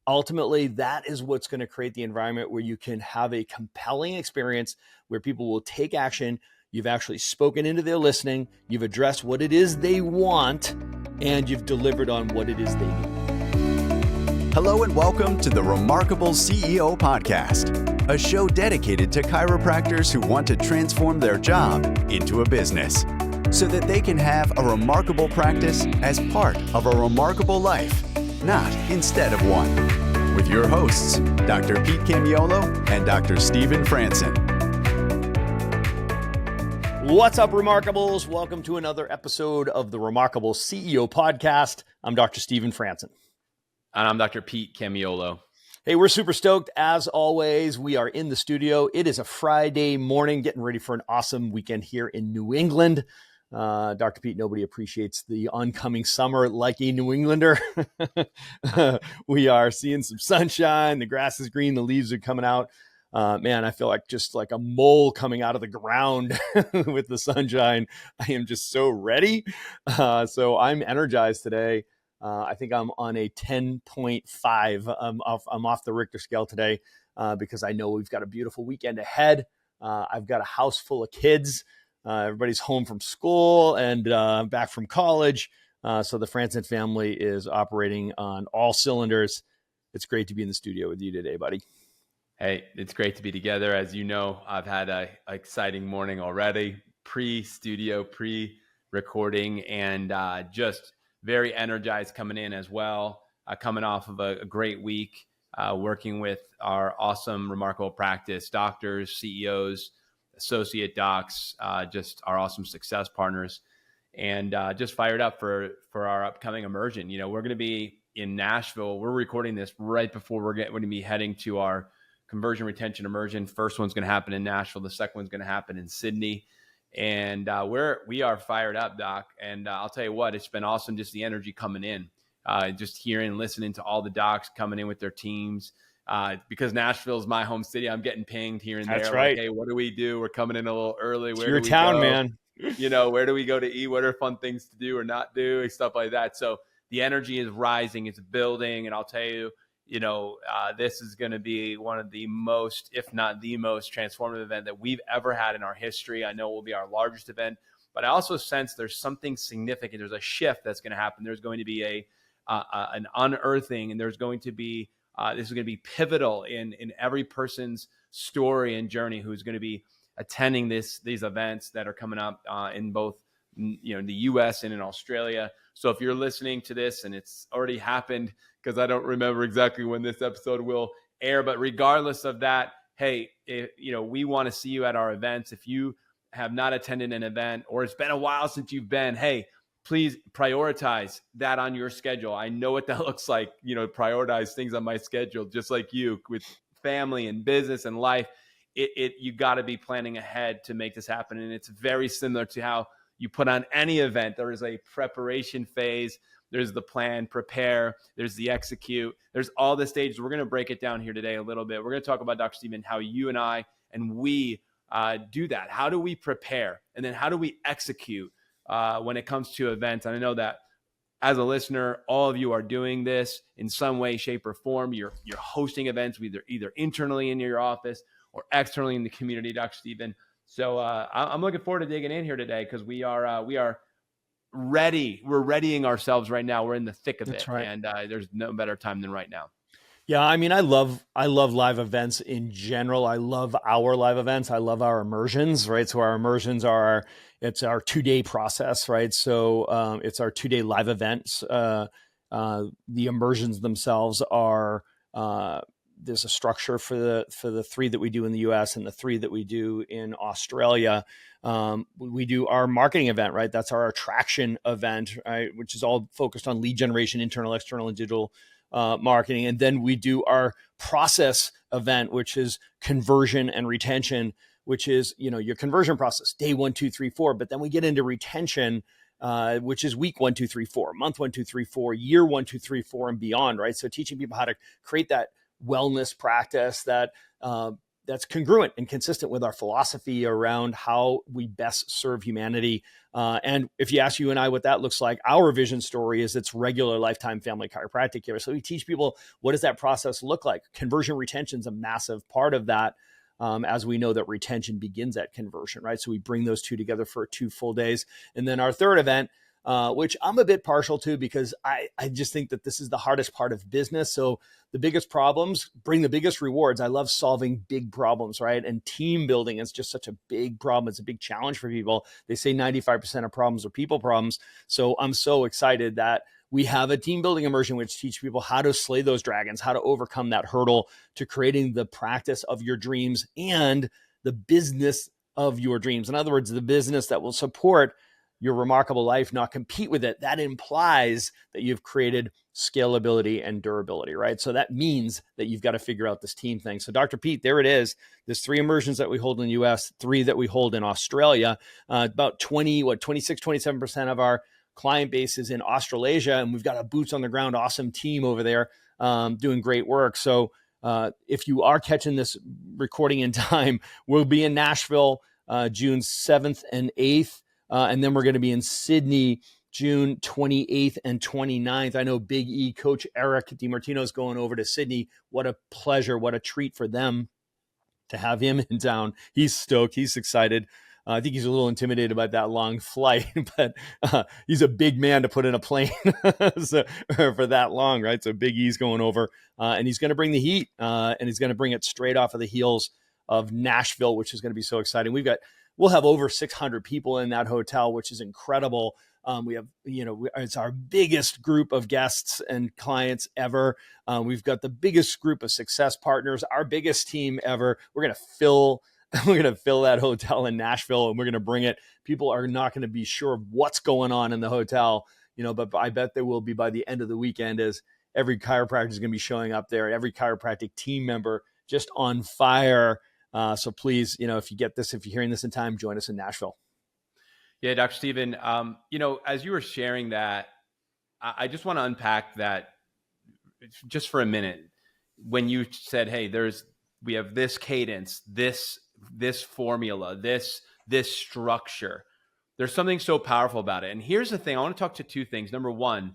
Ultimately, that is what's going to create the environment where you can have a compelling experience where people will take action. You've actually spoken into their listening, you've addressed what it is they want, and you've delivered on what it is they need. Hello and welcome to the Remarkable CEO Podcast, a show dedicated to chiropractors who want to transform their job into a business so that they can have a remarkable practice as part of a remarkable life, not instead of one. With your hosts, Dr. Pete Camiolo and Dr. Stephen Franson. What's up, Remarkables? Welcome to another episode of the Remarkable CEO Podcast. I'm Dr. Stephen Franson. And I'm Dr. Pete Camiolo. Hey, we're super stoked. As always, we are in the studio. It is a Friday morning, getting ready for an awesome weekend here in New England. Dr. Pete, nobody appreciates the oncoming summer like a New Englander. We are seeing some sunshine. The grass is green. The leaves are coming out. Man, I feel like just like a mole coming out of the ground with the sunshine. I am just so ready. So I'm energized today. I think I'm on a 10.5. I'm off the Richter scale today because I know we've got a beautiful weekend ahead. I've got a house full of kids. Everybody's home from school and back from college. So the Franson family is operating on all cylinders. It's great to be in the studio with you today, buddy. Hey, it's great to be together. As you know, I've had an exciting morning already, pre-studio, pre-recording, and just very energized coming in as well. Coming off of a great week, working with our awesome, remarkable practice, doctors, CEOs, associate docs, just our awesome success partners, and just fired up for our upcoming immersion. You know, we're going to be in Nashville. We're recording this right before we're going to be heading to our conversion retention immersion. First one's going to happen in Nashville. The second one's going to happen in Sydney. And we are fired up, Doc. And I'll tell you what, it's been awesome, just the energy coming in, just hearing and listening to all the docs coming in with their teams. Because Nashville is my home city, I'm getting pinged here and there. That's right. Like, hey, what do we do? We're coming in a little early. It's your town, man. You know, where do we go to eat? What are fun things to do or not do? And stuff like that. So the energy is rising. It's building. And I'll tell you, this is going to be one of the most, if not the most transformative event that we've ever had in our history. I know it will be our largest event, but I also sense there's something significant. There's a shift that's going to happen. There's going to be an unearthing, and there's going to be this is going to be pivotal in every person's story and journey who's going to be attending these events that are coming up in both the U.S. and in Australia. So if you're listening to this and it's already happened, because I don't remember exactly when this episode will air, but regardless of that, hey, we want to see you at our events. If you have not attended an event or it's been a while since you've been, hey, please prioritize that on your schedule. I know what that looks like, prioritize things on my schedule, just like you with family and business and life. You got to be planning ahead to make this happen. And it's very similar to how you put on any event. There is a preparation phase. There's the plan, prepare. There's the execute. There's all the stages. We're going to break it down here today a little bit. We're going to talk about, Dr. Stephen, how you and I and we do that. How do we prepare? And then how do we execute when it comes to events? And I know that as a listener, all of you are doing this in some way, shape, or form. You're hosting events either internally in your office or externally in the community, Dr. Stephen. So I'm looking forward to digging in here today because we are ready. We're readying ourselves right now. We're in the thick of it. Right. And there's no better time than right now. Yeah, I mean, I love live events in general. I love our live events. I love our immersions, right? So our immersions it's our 2-day process, right? So it's our 2-day live events. The immersions themselves are there's a structure for the 3 that we do in the US and the 3 that we do in Australia. We do our marketing event, right? That's our attraction event, right? Which is all focused on lead generation, internal, external, and digital marketing. And then we do our process event, which is conversion and retention, which is, your conversion process, day 1, 2, 3, 4. But then we get into retention, which is week 1, 2, 3, 4, month 1, 2, 3, 4, year 1, 2, 3, 4, and beyond, right? So teaching people how to create that wellness practice, that that's congruent and consistent with our philosophy around how we best serve humanity. And if you ask you and I what that looks like, our vision story is it's regular lifetime family chiropractic care. So we teach people, what does that process look like? Conversion retention is a massive part of that. As we know that retention begins at conversion, right? So we bring those two together for 2 full days. And then our third event, which I'm a bit partial to because I just think that this is the hardest part of business. So the biggest problems bring the biggest rewards. I love solving big problems, right? And team building is just such a big problem. It's a big challenge for people. They say 95% of problems are people problems. So I'm so excited that we have a team building immersion, which teach people how to slay those dragons, how to overcome that hurdle to creating the practice of your dreams and the business of your dreams. In other words, the business that will support your remarkable life, not compete with it. That implies that you've created scalability and durability, right? So that means that you've got to figure out this team thing. So Dr. Pete, there it is. There's 3 immersions that we hold in the US, 3 that we hold in Australia. About 27% of our client base is in Australasia, and we've got a boots on the ground, awesome team over there doing great work. So if you are catching this recording in time, we'll be in Nashville June 7th and 8th. And then we're going to be in Sydney, June 28th and 29th. I know Big E coach Eric DiMartino is going over to Sydney. What a pleasure. What a treat for them to have him in town. He's stoked. He's excited. I think he's a little intimidated about that long flight, but he's a big man to put in a plane for that long, right? So Big E's going over, and he's going to bring the heat, and he's going to bring it straight off of the heels of Nashville, which is going to be so exciting. We'll have over 600 people in that hotel, which is incredible. We have, it's our biggest group of guests and clients ever. We've got the biggest group of success partners, our biggest team ever. We're going to fill that hotel in Nashville, and we're going to bring it. People are not going to be sure of what's going on in the hotel, but I bet there will be by the end of the weekend, as every chiropractor is going to be showing up there, every chiropractic team member just on fire. So please, if you get this, if you're hearing this in time, join us in Nashville. Yeah, Dr. Stephen, as you were sharing that, I just want to unpack that just for a minute. When you said, hey, we have this cadence, this formula, this structure, there's something so powerful about it. And here's the thing, I want to talk to 2 things. Number 1,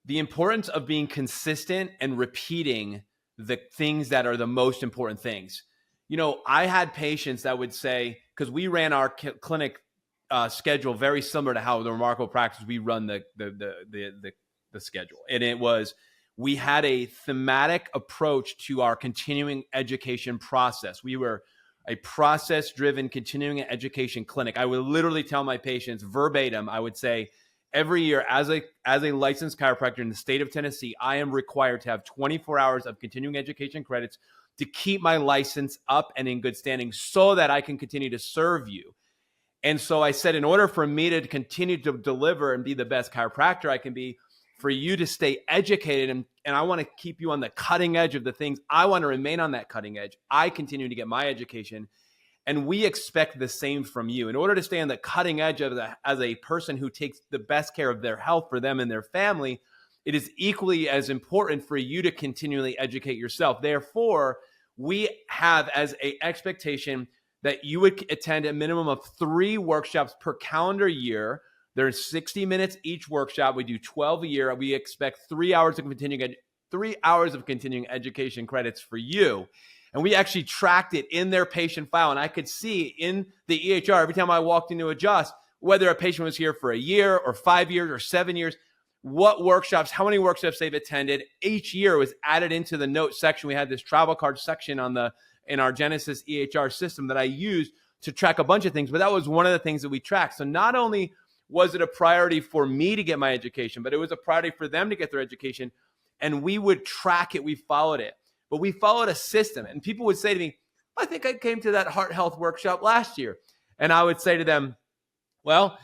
the importance of being consistent and repeating the things that are the most important things. I had patients that would say, because we ran our clinic schedule very similar to how the Remarkable Practice we run the schedule, and it was, we had a thematic approach to our continuing education process. We were a process-driven continuing education clinic. I would literally tell my patients verbatim, I would say, every year as a licensed chiropractor in the state of Tennessee, I am required to have 24 hours of continuing education credits to keep my license up and in good standing so that I can continue to serve you. And so I said, in order for me to continue to deliver and be the best chiropractor I can be, for you to stay educated, and I want to keep you on the cutting edge of the things, I want to remain on that cutting edge. I continue to get my education, and we expect the same from you. In order to stay on the cutting edge of as a person who takes the best care of their health for them and their family, it is equally as important for you to continually educate yourself. Therefore, we have as an expectation that you would attend a minimum of 3 workshops per calendar year. There's 60 minutes each workshop. We do 12 a year. We expect 3 hours of continuing education credits for you. And we actually tracked it in their patient file. And I could see in the EHR every time I walked in to adjust, whether a patient was here for a year or 5 years or 7 years, what workshops, how many workshops they've attended. Each year was added into the note section. We had this travel card section in our Genesis EHR system that I used to track a bunch of things. But that was one of the things that we tracked. So not only was it a priority for me to get my education, but it was a priority for them to get their education. And we would track it. We followed it. But we followed a system. And people would say to me, I think I came to that heart health workshop last year. And I would say to them, well,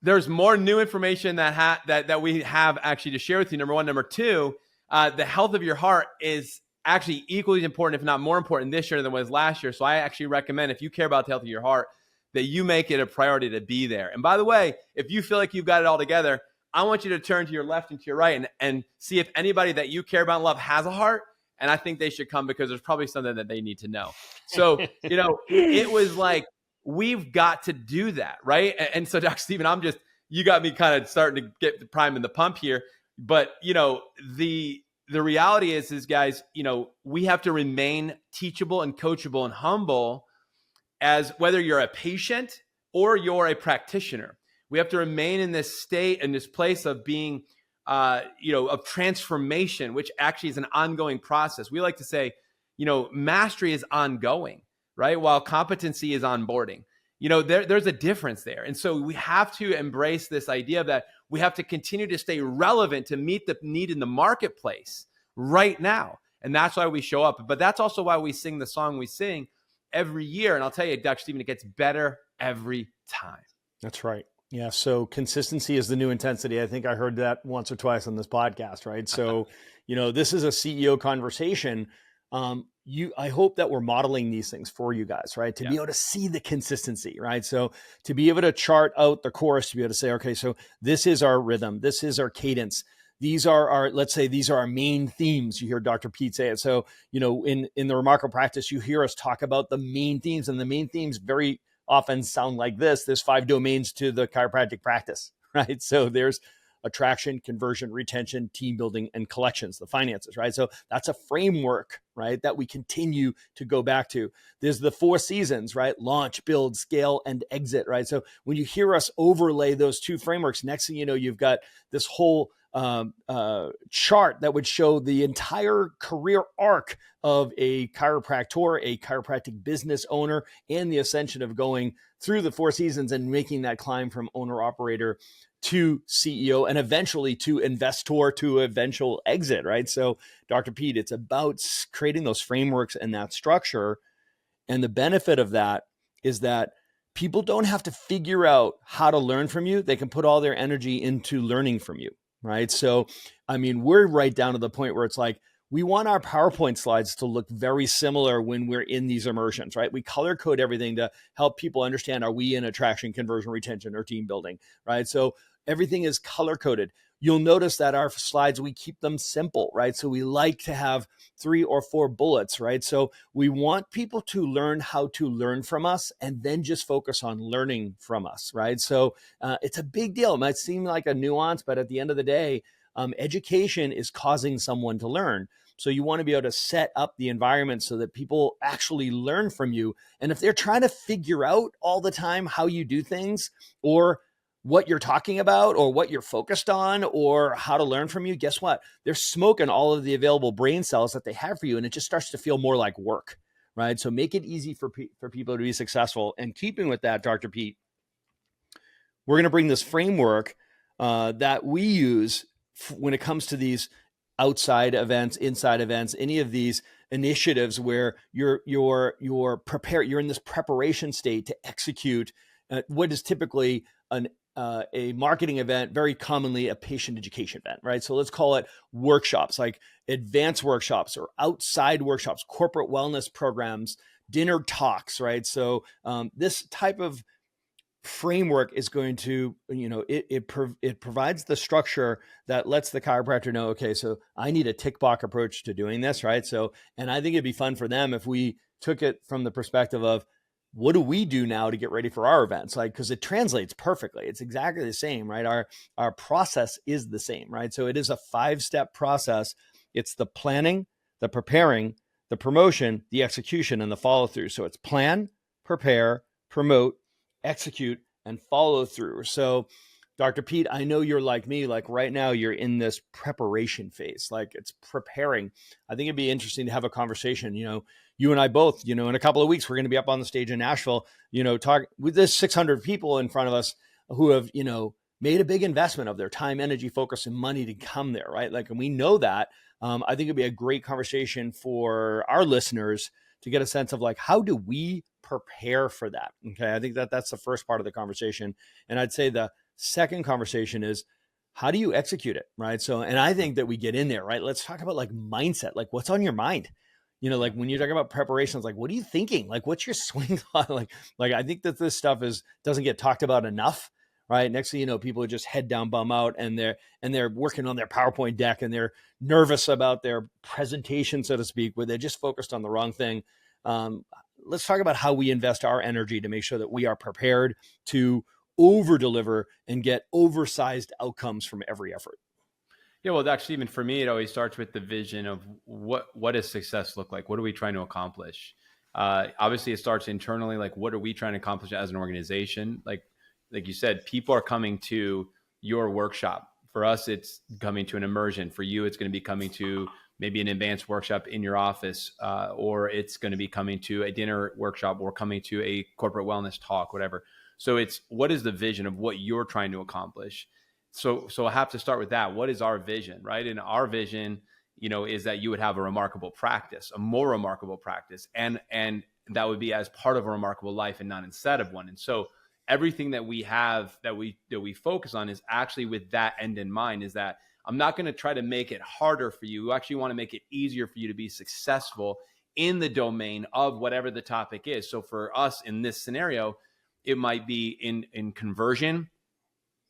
there's more new information that we have actually to share with you, number 1. Number 2, the health of your heart is actually equally as important, if not more important this year than it was last year. So I actually recommend, if you care about the health of your heart, that you make it a priority to be there. And by the way, if you feel like you've got it all together, I want you to turn to your left and to your right and see if anybody that you care about and love has a heart, And I think they should come because there's probably something that they need to know. So, it was like, we've got to do that, right? And so, Dr. Stephen, you got me kind of starting to get the prime in the pump here. But, the reality is guys, we have to remain teachable and coachable and humble, as whether you're a patient or you're a practitioner. We have to remain in this state and this place of being, of transformation, which actually is an ongoing process. We like to say, mastery is ongoing, right? While competency is onboarding. There's a difference there. And so we have to embrace this idea that we have to continue to stay relevant to meet the need in the marketplace right now. And that's why we show up. But that's also why we sing the song we sing every year. And I'll tell you, Dr. Stephen, it gets better every time. That's right. Yeah. So consistency is the new intensity. I think I heard that once or twice on this podcast, right? So, this is a CEO conversation. I hope that we're modeling these things for you guys, right? To be able to see the consistency, right? So to be able to chart out the course, to be able to say, okay, so this is our rhythm. This is our cadence. These are let's say these are our main themes. You hear Dr. Pete say it. So, in the Remarkable Practice, you hear us talk about the main themes, and the main themes very often sound like this. There's 5 domains to the chiropractic practice, right? So there's attraction, conversion, retention, team building, and collections, the finances, right? So that's a framework, right, that we continue to go back to. There's the 4 seasons, right? Launch, build, scale, and exit, right? So when you hear us overlay those 2 frameworks, next thing you know, you've got this whole chart that would show the entire career arc of a chiropractor, a chiropractic business owner, and the ascension of going through the 4 seasons and making that climb from owner operator to CEO and eventually to investor to eventual exit, right? So Dr. Pete, it's about creating those frameworks and that structure. And the benefit of that is that people don't have to figure out how to learn from you. They can put all their energy into learning from you, right? So, we're right down to the point where it's like, we want our PowerPoint slides to look very similar when we're in these immersions, right? We color code everything to help people understand, are we in attraction, conversion, retention, or team building, right? So everything is color coded. You'll notice that our slides, we keep them simple, right? So we like to have 3 or 4 bullets, right? So we want people to learn how to learn from us and then just focus on learning from us, right? So it's a big deal. It might seem like a nuance, but at the end of the day, education is causing someone to learn. So you want to be able to set up the environment so that people actually learn from you. And if they're trying to figure out all the time how you do things, or what you're talking about, or what you're focused on, or how to learn from you, guess what? They're smoking all of the available brain cells that they have for you. And it just starts to feel more like work, right? So make it easy for people to be successful. And keeping with that, Dr. Pete, we're going to bring this framework that we use when it comes to these outside events, inside events, any of these initiatives where you're prepared, you're in this preparation state to execute what is typically a marketing event, very commonly a patient education event, right? So let's call it workshops, like advanced workshops or outside workshops, corporate wellness programs, dinner talks, right? So this type of framework is going to, it provides the structure that lets the chiropractor know, okay, so I need a tick box approach to doing this, right? So, and I think it'd be fun for them if we took it from the perspective of, what do we do now to get ready for our events? Like, because it translates perfectly. It's exactly the same, right? Our process is the same, right? So it is a 5-step process. It's the planning, the preparing, the promotion, the execution, and the follow through. So it's plan, prepare, promote, execute, and follow through. So Dr. Pete, I know you're like me, like right now you're in this preparation phase, like it's preparing. I think it'd be interesting to have a conversation, you and I both, in a couple of weeks, we're going to be up on the stage in Nashville, talk with this 600 people in front of us who have, made a big investment of their time, energy, focus, and money to come there, right? Like, and we know that. I think it'd be a great conversation for our listeners to get a sense of like, how do we prepare for that? Okay. I think that's the first part of the conversation. And I'd say the second conversation is, how do you execute it? Right. So, and I think that we get in there, right? Let's talk about like mindset, like what's on your mind? Like when you talk about preparations, like, what are you thinking? Like, what's your swing thought? Like, I think that this stuff doesn't get talked about enough, right? Next thing you know, people are just head down, bum out, and they're working on their PowerPoint deck, and they're nervous about their presentation, so to speak, where they're just focused on the wrong thing. Let's talk about how we invest our energy to make sure that we are prepared to over deliver and get oversized outcomes from every effort. Yeah, well, actually, even for me, it always starts with the vision of what does success look like? What are we trying to accomplish? Obviously, it starts internally. Like, what are we trying to accomplish as an organization? Like you said, people are coming to your workshop. For us, it's coming to an immersion. For you, it's going to be coming to maybe an advanced workshop in your office, or it's going to be coming to a dinner workshop or coming to a corporate wellness talk, whatever. So it's, what is the vision of what you're trying to accomplish? So I have to start with that. What is our vision, right? And our vision, is that you would have a remarkable practice, a more remarkable practice, and that would be as part of a remarkable life and not instead of one. And so everything that we have that we focus on is actually with that end in mind, is that I'm not going to try to make it harder for you. We actually want to make it easier for you to be successful in the domain of whatever the topic is. So for us in this scenario, it might be in conversion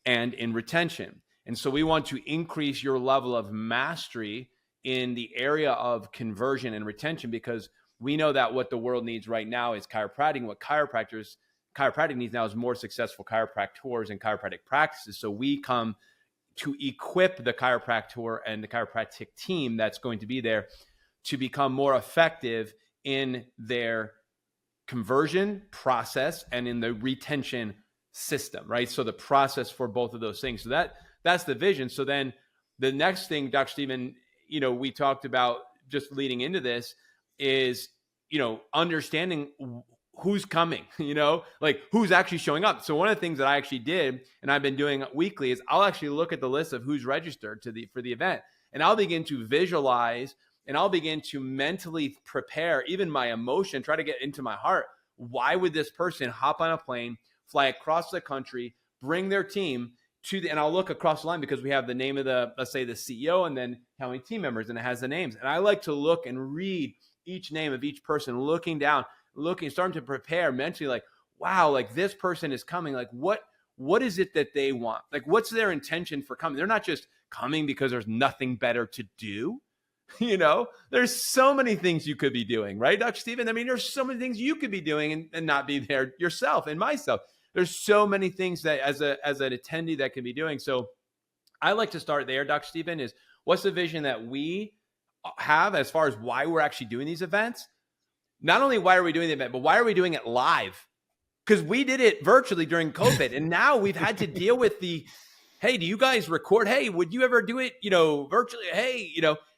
and in retention. And so we want to increase your level of mastery in the area of conversion and retention, because we know that what the world needs right now is chiropractic. What chiropractic needs now is more successful chiropractors and chiropractic practices. So we come to equip the chiropractor and the chiropractic team that's going to be there to become more effective in their conversion process and in the retention system, right? So the process for both of those things. So that's the vision. So then the next thing, Dr. Stephen, we talked about just leading into this is, understanding who's coming, like who's actually showing up. So one of the things that I actually did, and I've been doing weekly, is I'll actually look at the list of who's registered for the event, and I'll begin to visualize, and I'll begin to mentally prepare even my emotion, try to get into my heart. Why would this person hop on a plane, fly across the country, bring their team and I'll look across the line because we have the name of let's say the CEO, and then how many team members, and it has the names. And I like to look and read each name of each person, looking down, starting to prepare mentally, like, wow, like this person is coming. Like what is it that they want? Like, what's their intention for coming? They're not just coming because there's nothing better to do. There's so many things you could be doing, right, Dr. Stephen? I mean, there's so many things you could be doing and not be there yourself and myself. There's so many things that as an attendee that can be doing. So I like to start there, Dr. Stephen, is what's the vision that we have as far as why we're actually doing these events? Not only why are we doing the event, but why are we doing it live? Because we did it virtually during COVID, and now we've had to deal with hey, do you guys record? Hey, would you ever do it, virtually? Hey,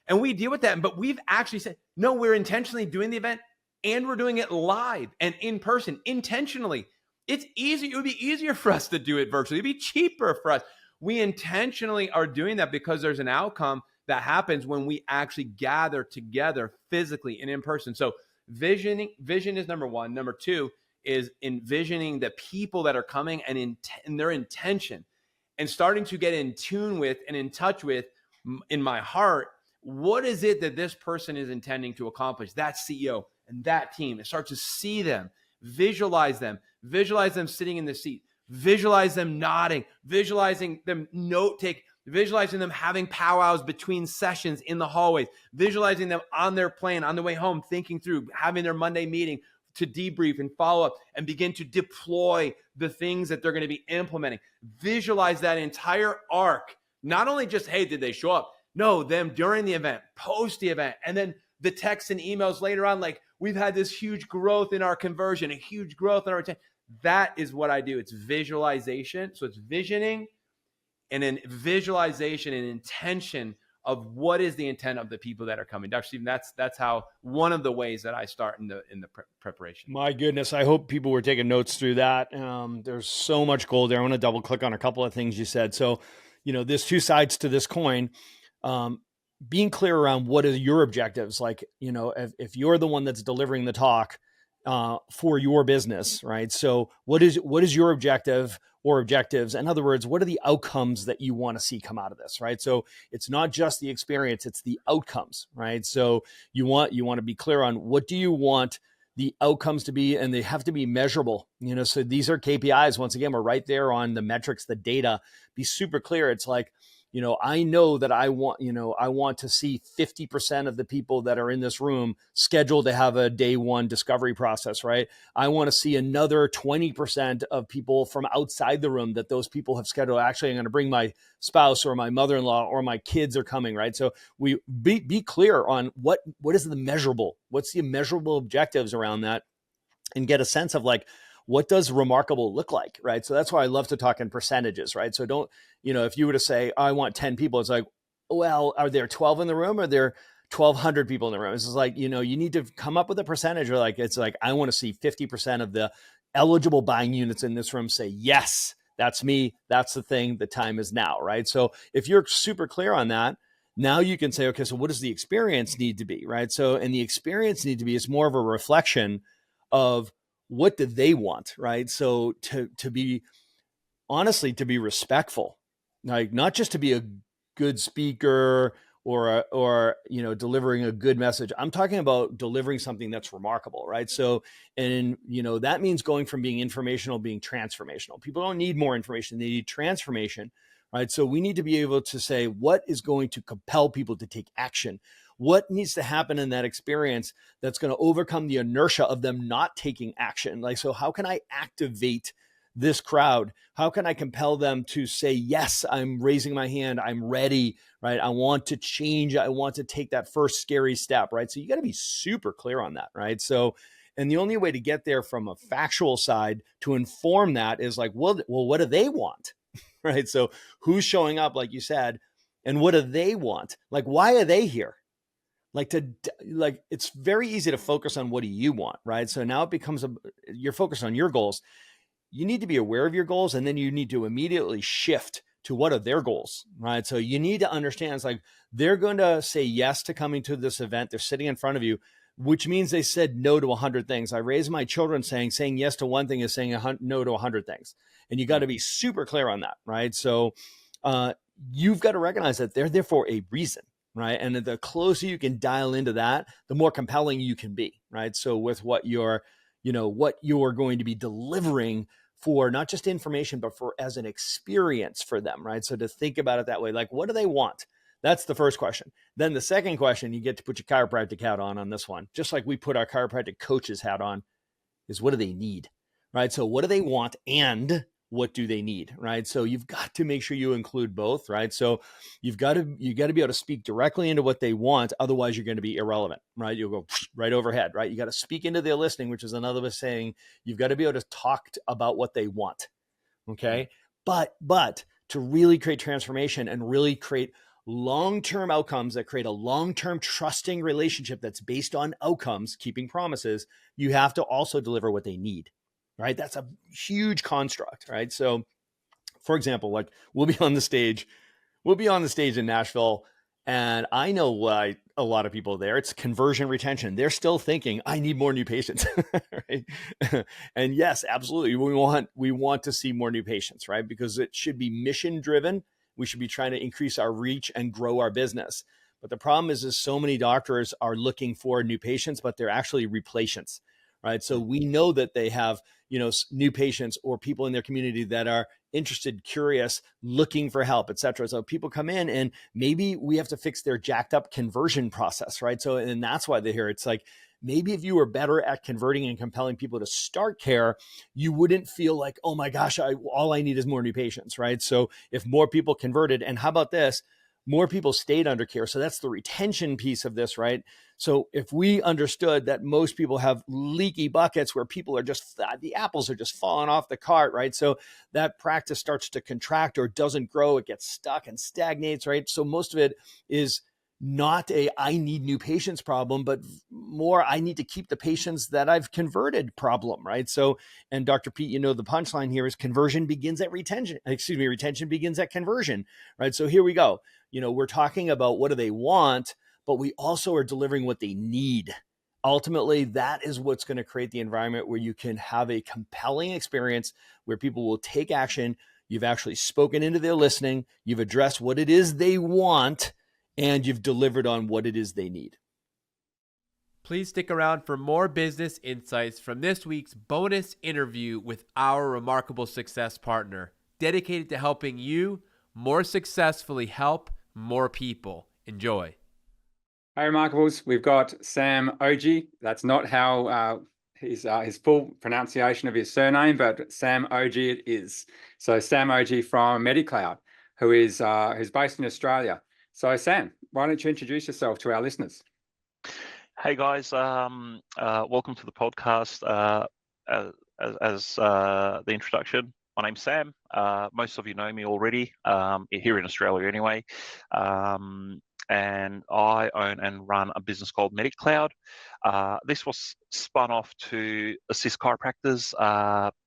and we deal with that. But we've actually said, no, we're intentionally doing the event, and we're doing it live and in person, intentionally. It's easy. It would be easier for us to do it virtually. It'd be cheaper for us. We intentionally are doing that because there's an outcome that happens when we actually gather together physically and in person. So vision is number one. Number two is envisioning the people that are coming and their intention, and starting to get in tune with and in touch with, in my heart, what is it that this person is intending to accomplish, that CEO and that team, and start to see them, visualize them sitting in the seat, visualize them nodding, visualizing them visualizing them having powwows between sessions in the hallways, visualizing them on their plane, on the way home, thinking through, having their Monday meeting to debrief and follow up and begin to deploy the things that they're going to be implementing. Visualize that entire arc. Not only just, hey, did they show up? No, them during the event, post the event, and then the texts and emails later on, like, we've had this huge growth in our conversion, a huge growth in our retention. That is what I do. It's visualization. So it's visioning and then visualization and intention of what is the intent of the people that are coming. Dr. Stephen, that's how one of the ways that I start in the preparation. My goodness, I hope people were taking notes through that. There's so much gold there. I want to double click on a couple of things you said. So, there's two sides to this coin. Being clear around what are your objectives. Like, if you're the one that's delivering the talk for your business, right? So what is your objective or objectives? In other words, what are the outcomes that you want to see come out of this, right? So it's not just the experience, it's the outcomes, right? So you want to be clear on what do you want the outcomes to be, and they have to be measurable, so these are KPIs. Once again, we're right there on the metrics, the data. Be super clear. It's like, I know that I want to see 50% of the people that are in this room scheduled to have a day one discovery process, right? I want to see another 20% of people from outside the room that those people have scheduled. Actually, I'm going to bring my spouse or my mother-in-law or my kids are coming, right? So we be clear on what is the measurable, what's the measurable objectives around that, and get a sense of like, what does remarkable look like, right? So that's why I love to talk in percentages, right? So don't, if you were to say, I want 10 people, it's like, well, are there 12 in the room? Or are there 1,200 people in the room? It's just like, you need to come up with a percentage, or like, it's like, I want to see 50% of the eligible buying units in this room say, yes, that's me. That's the thing. The time is now, right? So if you're super clear on that, now you can say, okay, so what does the experience need to be, right? So, and the experience need to be, is more of a reflection of what do they want, right? So to be, honestly, to be respectful, like not just to be a good speaker or delivering a good message. I'm talking about delivering something that's remarkable, right? So, and that means going from being informational, being transformational. People don't need more information, they need transformation, right? So we need to be able to say, what is going to compel people to take action? What needs to happen in that experience that's going to overcome the inertia of them not taking action? Like, so how can I activate this crowd? How can I compel them to say, yes, I'm raising my hand, I'm ready, right? I want to change. I want to take that first scary step, right? So you got to be super clear on that, right? So, and the only way to get there from a factual side to inform that is like, well, what do they want? Right? So who's showing up, like you said, and what do they want? Like, why are they here? It's very easy to focus on what do you want, right? So now it becomes you're focused on your goals. You need to be aware of your goals, and then you need to immediately shift to what are their goals, right? So you need to understand, it's like, they're going to say yes to coming to this event. They're sitting in front of you, which means they said no to 100 things. I raised my children saying yes to one thing is saying no to 100 things. And you got to be super clear on that, right? So you've got to recognize that they're there for a reason, right? And the closer you can dial into that, the more compelling you can be, right? So with what you're going to be delivering for not just information, but for as an experience for them, right? So to think about it that way, like, what do they want? That's the first question. Then the second question, you get to put your chiropractic hat on this one, just like we put our chiropractic coach's hat on, is what do they need, right? So what do they want and what do they need, right? So you've got to make sure you include both, right? So you got to be able to speak directly into what they want. Otherwise, you're going to be irrelevant, right? You'll go right overhead, right? You got to speak into their listening, which is another way of saying you've got to be able to talk about what they want, okay? But to really create transformation and really create long-term outcomes that create a long-term trusting relationship that's based on outcomes, keeping promises, you have to also deliver what they need, right? That's a huge construct, right? So for example, like we'll be on the stage in Nashville, and I know why a lot of people there, it's conversion retention. They're still thinking, I need more new patients, right? And yes, absolutely. We want to see more new patients, right? Because it should be mission driven. We should be trying to increase our reach and grow our business. But the problem is so many doctors are looking for new patients, but they're actually replacements, right? So we know that they have, new patients or people in their community that are interested, curious, looking for help, et cetera. So people come in and maybe we have to fix their jacked up conversion process, right? So, and that's why they're here. It's like, maybe if you were better at converting and compelling people to start care, you wouldn't feel like, oh my gosh, all I need is more new patients, right? So if more people converted, and how about this? More people stayed under care. So that's the retention piece of this, right? So if we understood that most people have leaky buckets where people are just, the apples are just falling off the cart, right? So that practice starts to contract or doesn't grow, it gets stuck and stagnates, right? So most of it is not I need new patients problem, but more I need to keep the patients that I've converted problem, right? So, and Dr. Pete, the punchline here is retention begins at conversion, right? So here we go. We're talking about what do they want, but we also are delivering what they need. Ultimately, that is what's going to create the environment where you can have a compelling experience where people will take action. You've actually spoken into their listening. You've addressed what it is they want, and you've delivered on what it is they need. Please stick around for more business insights from this week's bonus interview with our remarkable success partner, dedicated to helping you more successfully help more people. Enjoy. Hey, Remarkables. We've got Sam Ogutucu. That's not how his full pronunciation of his surname, but Sam Ogutucu it is. So Sam Ogutucu from Medicloud, who's based in Australia. So Sam, why don't you introduce yourself to our listeners? Hey guys, welcome to the podcast. As the introduction, my name's Sam. Most of you know me already, here in Australia anyway. And I own and run a business called Medicloud. This was spun off to assist chiropractors,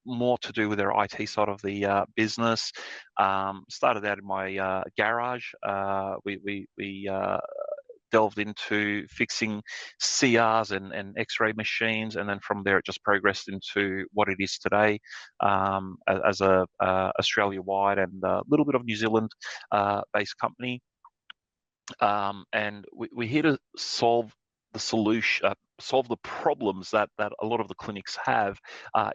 more to do with their IT side of the business. Started out in my garage. We delved into fixing CRs and X-ray machines, and then from there it just progressed into what it is today, as a Australia-wide and a little bit of New Zealand based company. And we're here to solve the problems that a lot of the clinics have,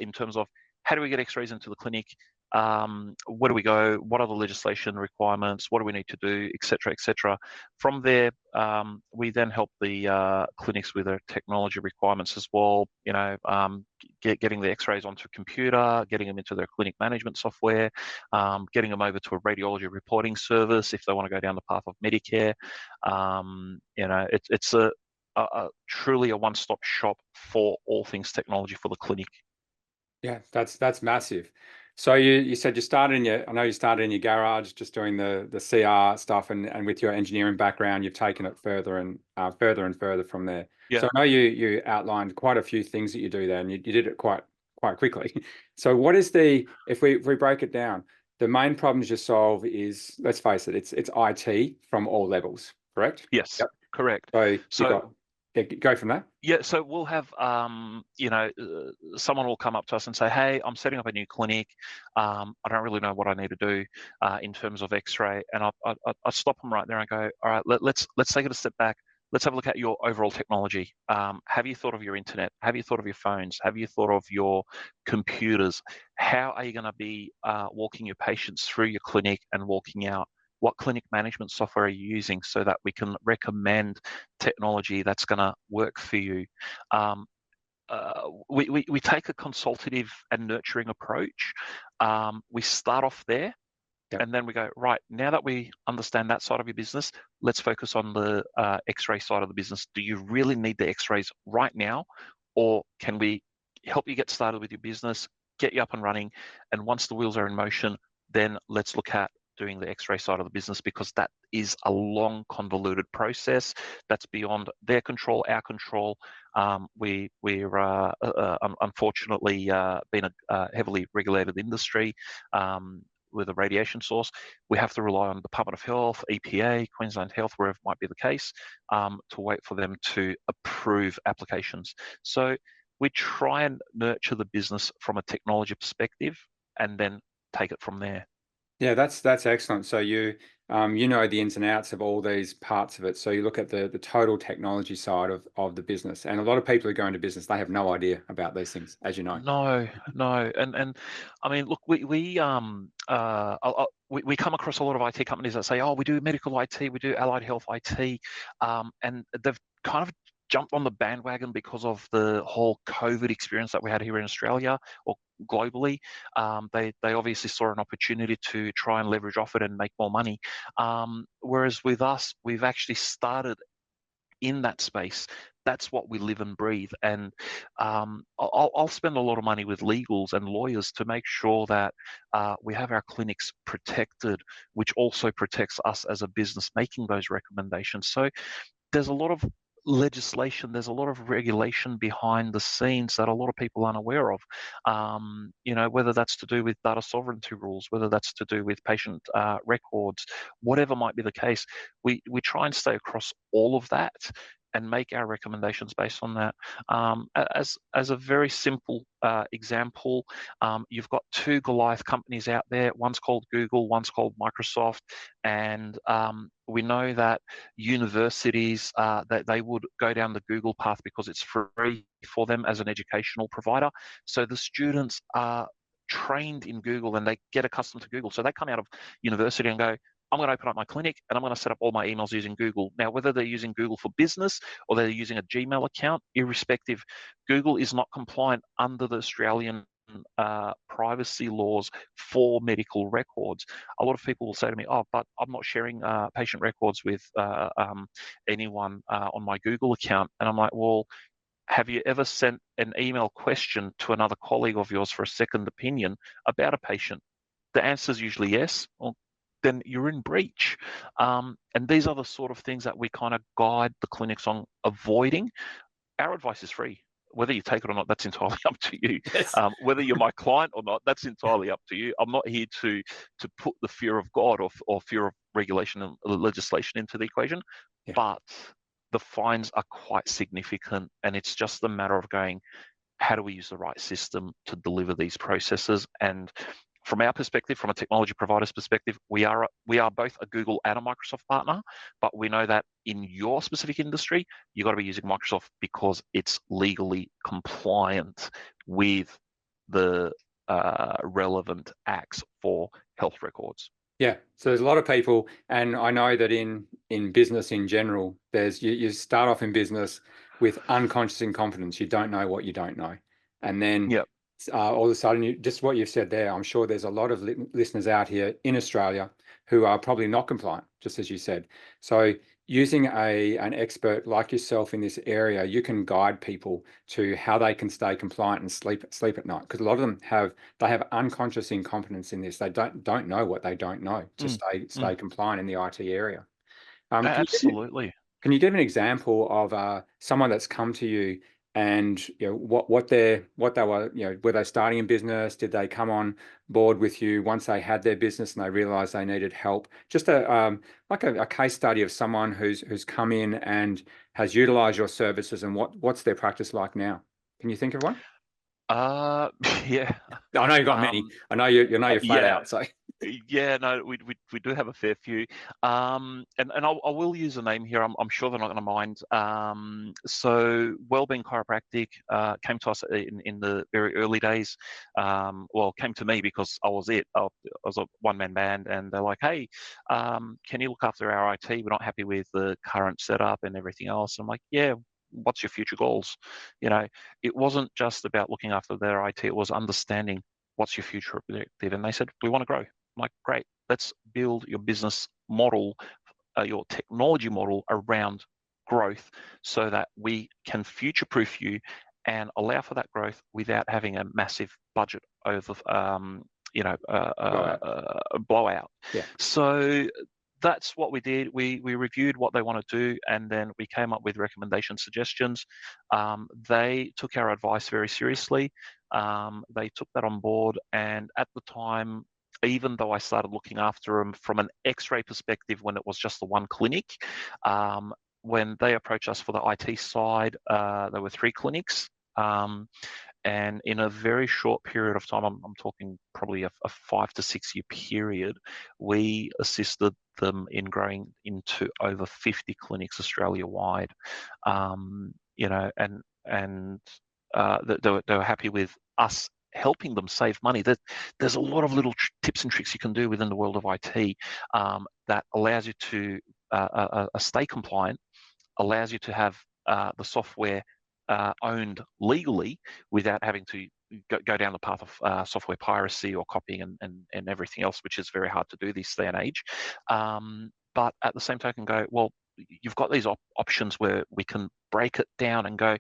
in terms of how do we get X-rays into the clinic, where do we go, what are the legislation requirements, what do we need to do, etc., etc. From there, we then help the clinics with their technology requirements as well. Getting the X-rays onto a computer, getting them into their clinic management software, getting them over to a radiology reporting service if they want to go down the path of Medicare. It's a truly a one-stop shop for all things technology for the clinic. Yeah, that's massive. So you said you started in your garage, just doing the CR stuff, and with your engineering background, you've taken it further and further from there. Yeah. So I know you outlined quite a few things that you do there, and you did it quite quickly. So what is if we break it down, the main problems you solve is, let's face it, it's IT from all levels, correct? Yes. Yep. Correct. Go from there. Yeah, so we'll have, someone will come up to us and say, hey, I'm setting up a new clinic. I don't really know what I need to do in terms of X-ray. And I stop them right there and go, all right, let's take it a step back. Let's have a look at your overall technology. Have you thought of your internet? Have you thought of your phones? Have you thought of your computers? How are you going to be walking your patients through your clinic and walking out? What clinic management software are you using so that we can recommend technology that's going to work for you? We take a consultative and nurturing approach. We start off there, Yep. and then we go, right, now that we understand that side of your business, let's focus on the X-ray side of the business. Do you really need the X-rays right now, or can we help you get started with your business, get you up and running, and once the wheels are in motion, then let's look at doing the X-ray side of the business, because that is a long, convoluted process that's beyond their control, our control. We're unfortunately been a heavily regulated industry with a radiation source. We have to rely on the Department of Health, EPA, Queensland Health, wherever it might be the case, to wait for them to approve applications. So we try and nurture the business from a technology perspective and then take it from there. Yeah, that's excellent. So you know the ins and outs of all these parts of it. So you look at the total technology side of the business, and a lot of people who go into business, they have no idea about these things, as you know. No, and I mean, look, we come across a lot of IT companies that say, oh, we do medical IT, we do allied health IT, and they've kind of jumped on the bandwagon because of the whole COVID experience that we had here in Australia or globally. They obviously saw an opportunity to try and leverage off it and make more money. Whereas with us, we've actually started in that space. That's what we live and breathe. And I'll spend a lot of money with legals and lawyers to make sure that we have our clinics protected, which also protects us as a business making those recommendations. So there's a lot of legislation, there's a lot of regulation behind the scenes that a lot of people aren't aware of. Whether that's to do with data sovereignty rules, whether that's to do with patient records, whatever might be the case, we try and stay across all of that and make our recommendations based on that. As a very simple example, you've got two Goliath companies out there. One's called Google, one's called Microsoft, and we know that universities that they would go down the Google path because it's free for them as an educational provider. So the students are trained in Google and they get accustomed to Google. So they come out of university and go, I'm going to open up my clinic and I'm going to set up all my emails using Google. Now, whether they're using Google for business or they're using a Gmail account, irrespective, Google is not compliant under the Australian privacy laws for medical records. A lot of people will say to me, oh, but I'm not sharing patient records with anyone on my Google account. And I'm like, well, have you ever sent an email question to another colleague of yours for a second opinion about a patient? The answer is usually yes. Well, then you're in breach. And these are the sort of things that we kind of guide the clinics on avoiding. Our advice is free. Whether you take it or not, that's entirely up to you. Yes. Whether you're my client or not, that's entirely up to you. I'm not here to put the fear of God or fear of regulation and legislation into the equation, but the fines are quite significant, and it's just a matter of going, how do we use the right system to deliver these processes? And from our perspective, from a technology provider's perspective, we are both a Google and a Microsoft partner, but we know that in your specific industry, you've got to be using Microsoft because it's legally compliant with the relevant acts for health records. Yeah, so there's a lot of people, and I know that in business in general, there's you start off in business with unconscious incompetence. You don't know what you don't know, and then all of a sudden, just what you've said there, I'm sure there's a lot of listeners out here in Australia who are probably not compliant, just as you said. So using an expert like yourself in this area, you can guide people to how they can stay compliant and sleep at night, because a lot of them have unconscious incompetence in this. They don't know what they don't know to stay compliant in the IT area. Absolutely. Can you give an example of someone that's come to you and what they were, were they starting in business? Did they come on board with you once they had their business and they realized they needed help? Just like a case study of someone who's come in and has utilized your services, and what's their practice like now? Can you think of one? Yeah. I know you've got many. I know you're flat out. So yeah, no, we do have a fair few. And I will use a name here. I'm sure they're not going to mind. So Wellbeing Chiropractic came to us in the very early days. Well, came to me because I was it. I was a one-man band, and they're like, hey, can you look after our IT? We're not happy with the current setup and everything else. I'm like, yeah. What's your future goals? It wasn't just about looking after their IT. It was understanding what's your future objective. And they said, we want to grow. I'm like, great. Let's build your business model, your technology model around growth so that we can future-proof you and allow for that growth without having a massive budget over, blowout. Yeah. So that's what we did. We reviewed what they want to do, and then we came up with recommendation suggestions. They took our advice very seriously. They took that on board, and at the time, even though I started looking after them from an X-ray perspective when it was just the one clinic, when they approached us for the IT side, there were 3 clinics. And in a very short period of time, I'm talking probably a 5 to 6 year period, we assisted them in growing into over 50 clinics Australia-wide. And they were happy with us helping them save money. There's a lot of little tips and tricks you can do within the world of IT that allows you to stay compliant, allows you to have the software owned legally without having to go down the path of software piracy or copying and everything else, which is very hard to do this day and age. But at the same token, well, you've got these options where we can break it down and go,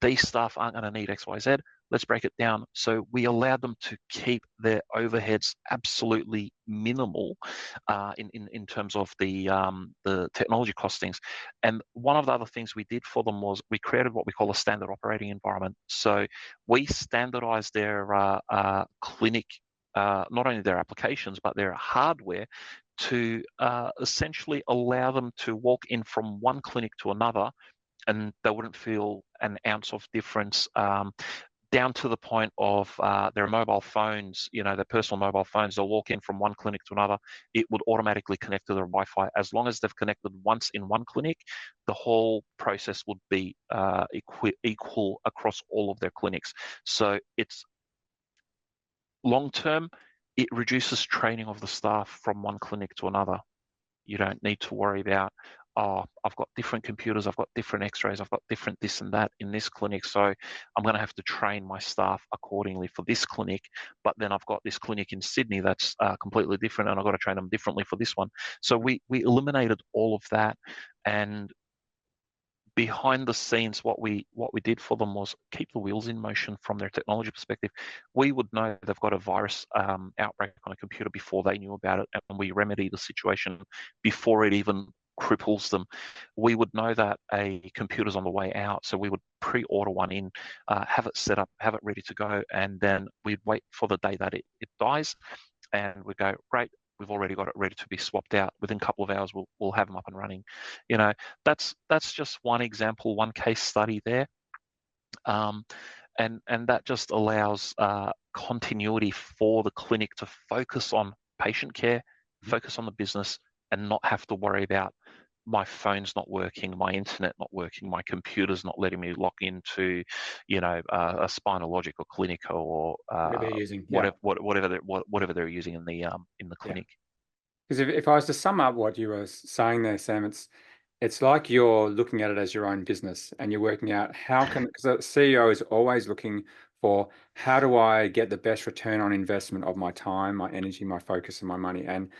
these staff aren't going to need X, Y, Z. Let's break it down. So we allowed them to keep their overheads absolutely minimal in terms of the technology costings. And one of the other things we did for them was we created what we call a standard operating environment. So we standardized their clinic, not only their applications, but their hardware to essentially allow them to walk in from one clinic to another they wouldn't feel an ounce of difference. Down to the point of their mobile phones, their personal mobile phones, they'll walk in from one clinic to another. It would automatically connect to their Wi-Fi. As long as they've connected once in one clinic, the whole process would be equal across all of their clinics. So it's long-term, it reduces training of the staff from one clinic to another. You don't need to worry about, I've got different computers, I've got different x-rays, I've got different this and that in this clinic, so I'm going to have to train my staff accordingly for this clinic, but then I've got this clinic in Sydney that's completely different, and I've got to train them differently for this one. So we eliminated all of that, and behind the scenes, what we did for them was keep the wheels in motion from their technology perspective. We would know they've got a virus outbreak on a computer before they knew about it, and we remedy the situation before it even cripples them. We would know that a computer's on the way out, so we would pre-order one in, have it set up, have it ready to go, and then we'd wait for the day that it dies, and we'd go, great, we've already got it ready to be swapped out. Within a couple of hours, we'll have them up and running. That's just one example, one case study there, and that just allows continuity for the clinic to focus on patient care, focus on the business, and not have to worry about my phone's not working, my internet not working, my computer's not letting me log into, a Spinalogic or Clinica or Whatever you're using, whatever they're using in the clinic. Because if I was to sum up what you were saying there, Sam, it's like you're looking at it as your own business, and you're working out because the CEO is always looking for, how do I get the best return on investment of my time, my energy, my focus, and my money. And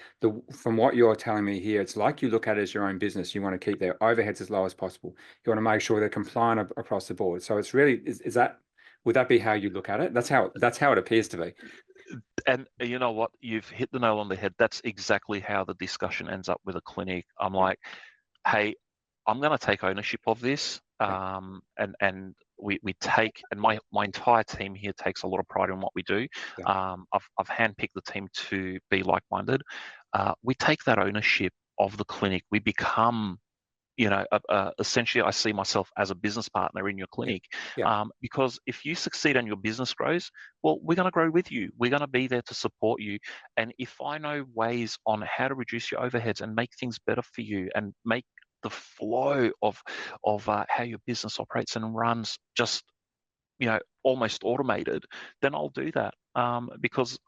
from what you're telling me here, it's like you look at it as your own business. You want to keep their overheads as low as possible. You want to make sure they're compliant across the board. So it's really, would that be how you look at it? That's how it appears to be. And you know what? You've hit the nail on the head. That's exactly how the discussion ends up with a clinic. I'm like, hey, I'm going to take ownership of this. And we take, and my entire team here takes a lot of pride in what we do. I've handpicked the team to be like-minded. We take that ownership of the clinic. We become, essentially, I see myself as a business partner in your clinic. Because if you succeed and your business grows, well, we're going to grow with you. We're going to be there to support you. And if I know ways on how to reduce your overheads and make things better for you, and make the flow of how your business operates and runs just almost automated, then I'll do that, because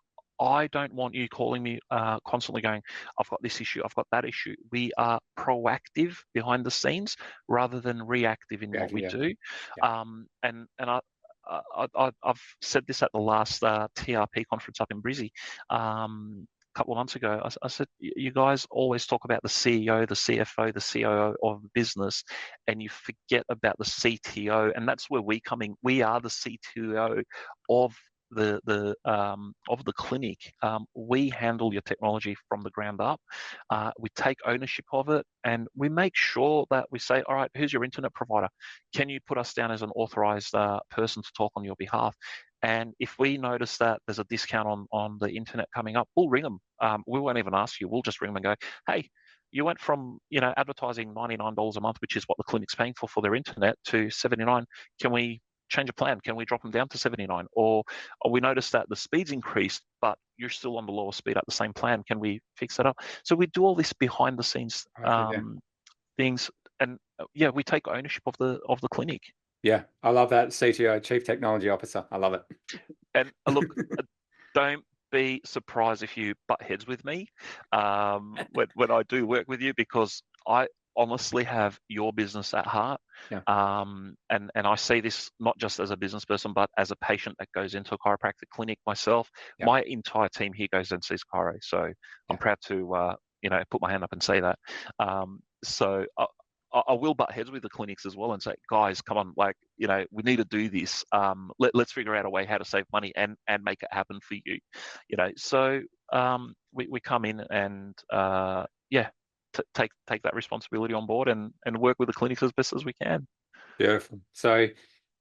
I don't want you calling me constantly going, I've got this issue, I've got that issue. We are proactive behind the scenes rather than reactive in what we do. And I've said this at the last TRP conference up in Brizzy a couple of months ago. I said, you guys always talk about the CEO, the CFO, the COO of the business, and you forget about the CTO, and that's where we come in. We are the CTO of the clinic. We handle your technology from the ground up. We take ownership of it, and we make sure that we say, all right, who's your internet provider? Can you put us down as an authorized person to talk on your behalf? And if we notice that there's a discount on the internet coming up, we'll ring them. We won't even ask you. We'll just ring them and go, hey, you went from advertising $99 a month, which is what the clinic's paying for their internet, to $79. Can we change a plan? Can we drop them down to $79? Or we noticed that the speed's increased, but you're still on the lower speed at the same plan. Can we fix that up? So we do all this behind the scenes things, and we take ownership of the clinic. Yeah, I love that. CTO, Chief Technology Officer. I love it. And look, don't be surprised if you butt heads with me when I do work with you, because I honestly have your business at heart. And I see this not just as a business person, but as a patient that goes into a chiropractic clinic myself. My entire team here goes and sees chiro, so I'm proud to put my hand up and say that. So I will butt heads with the clinics as well and say, guys, come on, we need to do this. Let's figure out a way how to save money and make it happen for you. So we come in and take that responsibility on board and work with the clinics as best as we can. Beautiful. So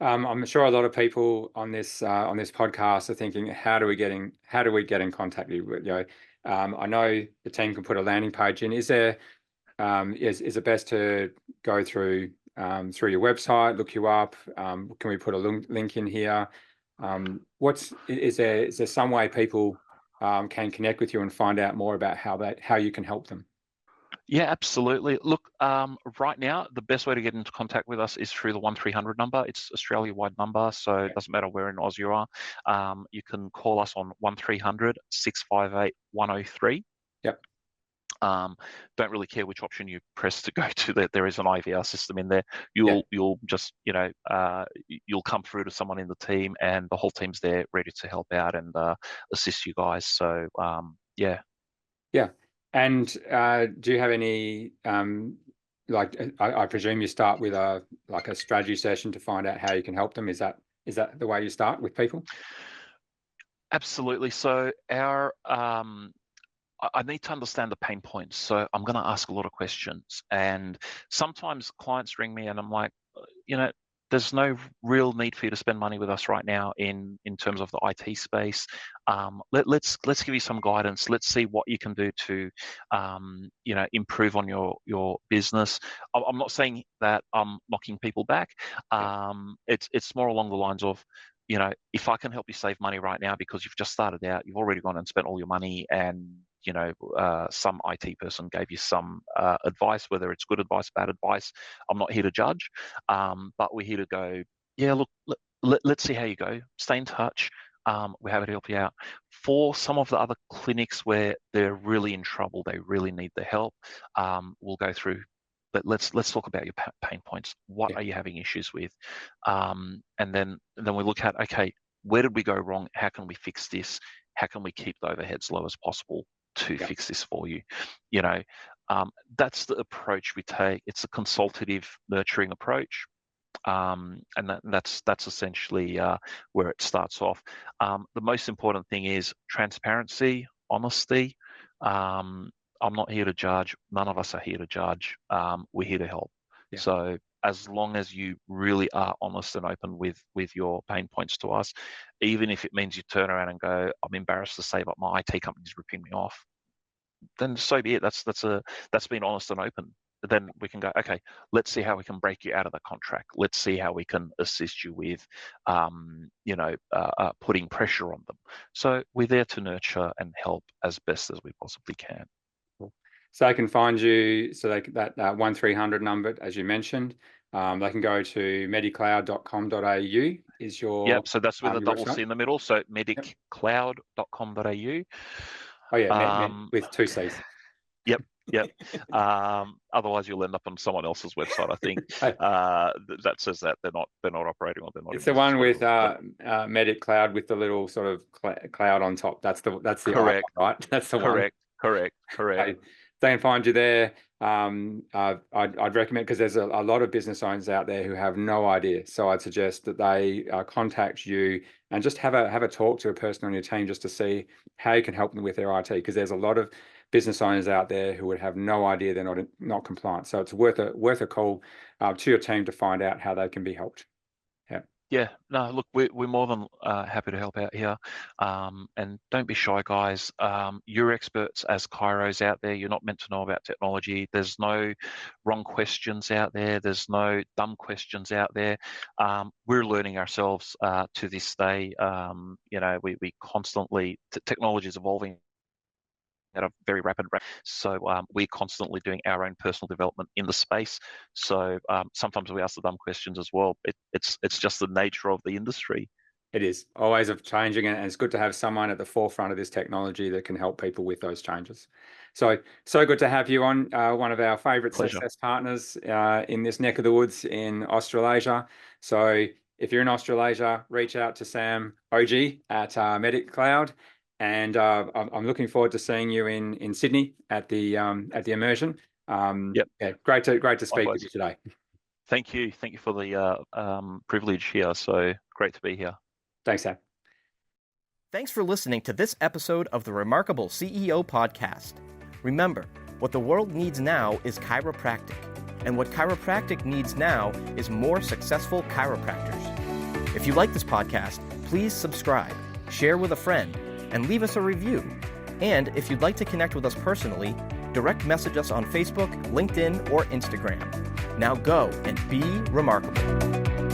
I'm sure a lot of people on this podcast are thinking, how do we get in contact with you? I know the team can put a landing page in. Is there is it best to go through through your website, look you up? Can we put a link in here? Is there some way people can connect with you and find out more about how you can help them? Yeah, absolutely. Look, right now, the best way to get into contact with us is through the 1300 number. It's Australia-wide number, so it doesn't matter where in Oz you are. You can call us on 1300 658 103. Yep. Don't really care which option you press to go to. There is an IVR system in there. You'll just, you'll come through to someone in the team, and the whole team's there ready to help out and assist you guys. So, yeah. Yeah. And do you have any, I presume you start with a strategy session to find out how you can help them? Is that the way you start with people? Absolutely. So I need to understand the pain points. So I'm going to ask a lot of questions. And sometimes clients ring me and I'm like, there's no real need for you to spend money with us right now in terms of the IT space. Let's give you some guidance. Let's see what you can do to, improve on your business. I'm not saying that I'm knocking people back. It's more along the lines of, if I can help you save money right now because you've just started out, you've already gone and spent all your money, and some IT person gave you some advice, whether it's good advice, bad advice. I'm not here to judge, but we're here to go, look, let's see how you go. Stay in touch. We're happy to help you out. For some of the other clinics where they're really in trouble, they really need the help, we'll go through. But let's talk about your pain points. What are you having issues with? And then we look at, okay, where did we go wrong? How can we fix this? How can we keep the overheads low as possible to fix this for you? That's the approach we take. It's a consultative, nurturing approach. And that's essentially where it starts off. The most important thing is transparency, honesty. I'm not here to judge. None of us are here to judge. We're here to help. Yeah. So as long as you really are honest and open with your pain points to us, even if it means you turn around and go, I'm embarrassed to say, but my IT company's ripping me off, then so be it. That's being honest and open. Then we can go, okay, let's see how we can break you out of the contract. Let's see how we can assist you with, putting pressure on them. So we're there to nurture and help as best as we possibly can. So they can find you, that 1300 number, as you mentioned, they can go to medicloud.com.au is your... Yep, so that's with a double C in the middle, so medicloud.com.au. Oh yeah, with two C's. Yep. Otherwise, you'll end up on someone else's website. I think that says that they're not operating, or they're not. It's the one with Medicloud with the little sort of cloud on top. That's the correct, icon, right? That's the one. Correct. They can find you there. I'd recommend, because there's a lot of business owners out there who have no idea. So I'd suggest that they contact you and just have a talk to a person on your team just to see how you can help them with their IT, because there's a lot of business owners out there who would have no idea they're not compliant. So it's worth a call to your team to find out how they can be helped. Yeah, no, look, we're more than happy to help out here. And don't be shy, guys. You're experts as chiros out there. You're not meant to know about technology. There's no wrong questions out there. There's no dumb questions out there. We're learning ourselves to this day. We constantly, technology is evolving at a very rapid rate. So we're constantly doing our own personal development in the space. So sometimes we ask the dumb questions as well. It's just the nature of the industry. It is always changing, and it's good to have someone at the forefront of this technology that can help people with those changes. So good to have you on, one of our favorite success partners in this neck of the woods in Australasia. So if you're in Australasia, reach out to Sam Ogutucu at Medicloud. And I'm looking forward to seeing you in Sydney at the immersion. Yep. Yeah, great to speak with you today. Thank you for the privilege here. So great to be here. Thanks, Sam. Thanks for listening to this episode of the Remarkable CEO Podcast. Remember, what the world needs now is chiropractic, and what chiropractic needs now is more successful chiropractors. If you like this podcast, please subscribe, share with a friend, and leave us a review. And if you'd like to connect with us personally, direct message us on Facebook, LinkedIn, or Instagram. Now go and be remarkable.